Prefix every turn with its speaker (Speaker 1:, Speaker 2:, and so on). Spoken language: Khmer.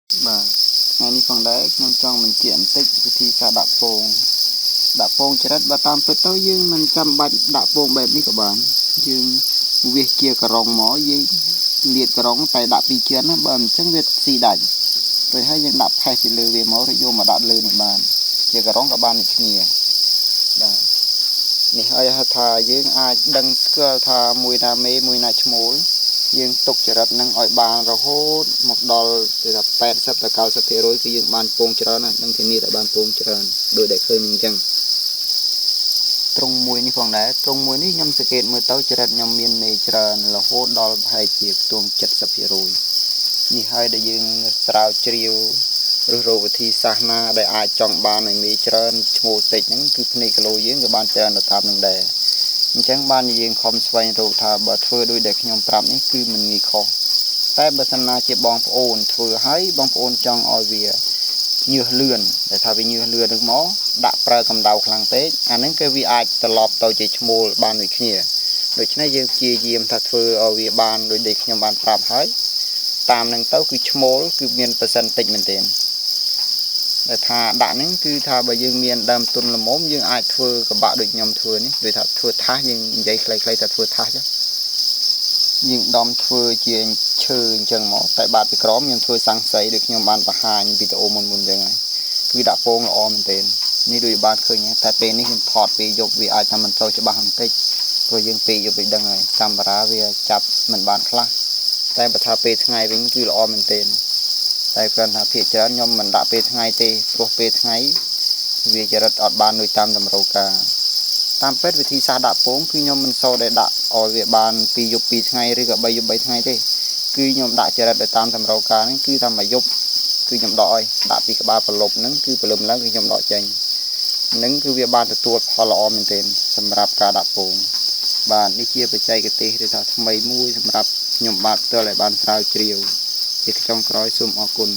Speaker 1: បាទថ្ងៃនេះផងដែរខ្ញុំចង់បញ្ជាក់បន្តិចវិធីការដាក់ពងច្រិតបើតាមពិតទៅយើងមិនចាំបាច់ដាក់ពងបែបនេះក៏បានយើងវាសជាក្រងមកយើងលាតក្រងតែដាក់ពីជ្រានណាបើមិនចឹងវាស៊ីដាច់rồiហើយយើងដាក់ផេះពីលើវាមករួចយកមកដាក់លើនេះបានជាក្រងក៏បានដូចគ្នាបាទនេះហើយហៅថាយើងអាចដឹងស្គាល់ថាមួយណាមេមួយណាឈ្មោលយើងទុកចរិតនឹងឲ្យបានរហូតមកដល់ទៅថា80ទៅ90%គឺយើងបានពងច្រើនណាស់នឹងធានាថាបានពងច្រើនដោយដែលឃើញអញ្ចឹងត្រង់មួយនេះផងដែរត្រង់មួយនេះខ្ញុំសង្កេតមើលទៅចរិតខ្ញុំមានមេច្រើនរហូតដល់ប្រហែលជាខ្ទង់ 70% នេះហើយដែលយើងស្រាវជ្រាវឬរកវិធីសាស្ត្រណាដែលអាចចង់បានឲ្យមេច្រើនឈ្មោះតិចហ្នឹងគឺភ្នែកគីឡូយើងក៏បានច្រើនតាមនឹងដែរអញ្ចឹងបានយើងខំស្វែងរកថាបើធ្វើដូចដែលខ្ញុំប្រាប់នេះគឺមិនងាយខុសតែបើសិនណាជាបងប្អូនធ្វើឲ្យបងប្អូនចង់ឲ្យវាញើសលឿនដែលថាវាញើសលឿននឹងមកដាក់ប្រើកម្ដៅខ្លាំងពេកអាហ្នឹងគឺវាអាចត្រឡប់ទៅជាឈ្មោលបានដូចគ្នាដូច្នេះយើងព្យាយាមថាធ្វើឲ្យវាបានដូចដែលខ្ញុំបានប្រាប់ហើយតាមនឹងទៅគឺឈ្មោលគឺមាន%តិចមែនទែនដែលថាដាក់ហ្នឹងគឺថាបើយើងមានដើមទុនល្មមយើងអាចធ្វើកបាក់ដូចខ្ញុំធ្វើនេះដូចថាធ្វើថាសយើងនិយាយខ្លីៗថាធ្វើថាសចុះយើងដំធ្វើជាឈើអញ្ចឹងមកតែបាតពីក្រមខ្ញុំធ្វើសាំងសីដូចខ្ញុំបានបង្ហាញវីដេអូមុនអញ្ចឹងហើយគឺដាក់ពងល្អមែនទែននេះដូចបានឃើញតែពេលនេះខ្ញុំថតពេលយប់វាអាចថាមិនសូវច្បាស់បន្តិចព្រោះយើងពេលយប់ដូចដឹងហើយកាមេរ៉ាវាចាប់មិនបានខ្លះតែបើថាពេលថ្ងៃវិញគឺល្អមែនទែនតែគ្រាន់ថាភាគច្រើនខ្ញុំមិនដាក់ពេលថ្ងៃទេព្រោះពេលថ្ងៃវាចរិតអត់បានដូចតាមតម្រូវការតាមពិតវិធីសាស្ត្រដាក់ពងគឺខ្ញុំមិនសូវដែលដាក់ឲ្យវាបាន2យប់2ថ្ងៃឬក៏3យប់3ថ្ងៃទេគឺខ្ញុំដាក់ចរិតទៅតាមតម្រូវការហ្នឹងគឺថាមួយយប់គឺខ្ញុំដកឲ្យដាក់ពីក្បាលប្រឡប់ហ្នឹងគឺព្រលឹមឡើងគឺខ្ញុំដកចេញហ្នឹងគឺវាបានទទួលផលល្អមែនទែនសម្រាប់ការដាក់ពងបាទនេះជាបច្ចេកទេសឬថាថ្មីមួយសម្រាប់ខ្ញុំបាទផ្ទាល់ឲ្យបានស្រាវជ្រាវជាចុងក្រោយសូមអរគុណ